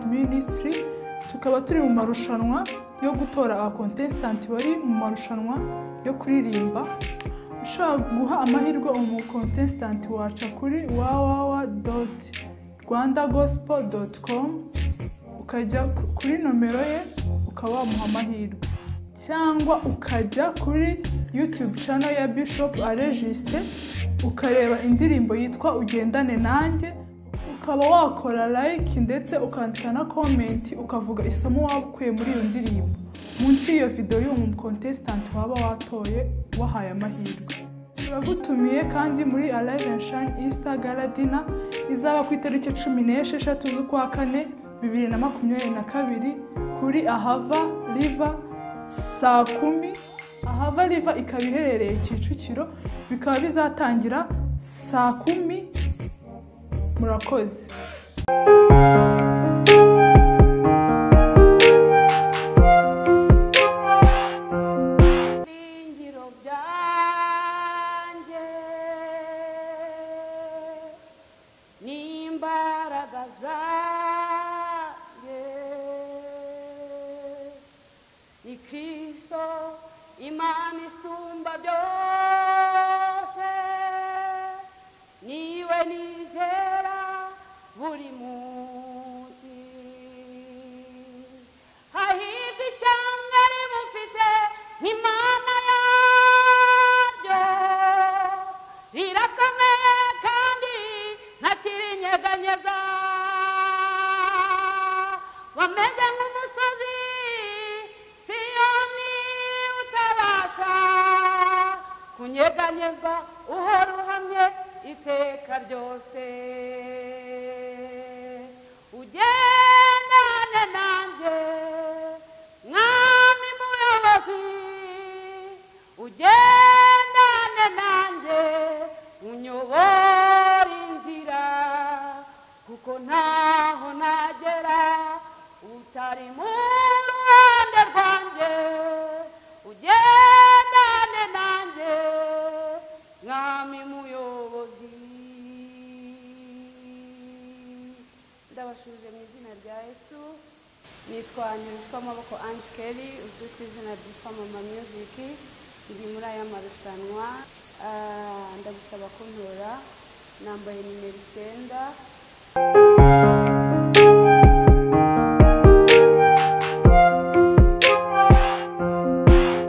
Contestant Ministry, tukaba turi mu marushanwa yo gutora aba contestant bari mu marushanwa yo kuririmba. Ushaka guha amahirwe umu contestant waca kuri www.rwandagospel.com ukajya kuri nomero ye ukaba wamuha amahirwe, cyangwa ukajya kuri YouTube channel ya Bishop Aregiste ukareba indirimbo yitwa Ugendane Nanjye, ukaba wakora like ndetse ukandika na comment ukavuga isomo wakuye muri iyo ndirimbo munsi y'iyo video y'umu contestant waba watoye wahaye amahirwe. Turagutumiye kandi muri Alive and Shine Easter Gala Dinner izaba ku itariki 16 z'ukwa kane 2022 kuri Ahava River saa 10. Ahava River ikaba iherereye Kicukiro, bikaba bizatangira saa 10. Murakoze. Ni Kristo Imana isumba byose, niwe nizera buri munsi. Hahirwa icyanga rimufite Imana yaryo, rirakomeye kandi ntakirinyeganyeza. Wameze nk'umusozi Siyoni utabasha kunyeganyezwa, uhora uhamye iteka ryose. Ugendane nanjye mwami muyobozi, ugendane nanjye unyobora inzira, kuko ntaho nagera utari mu ruhande rwanjye. Ugendane nanjye mwami muyobozi. Ndabashuje mu izina rya Yesu. Nitwa Nyirishwa Amaboko Ange Kelly, uzwi ku izina rya Mama Music. Ndi muri aya marushanwa. Ndagusaba kuntora, nambaye nimero 9.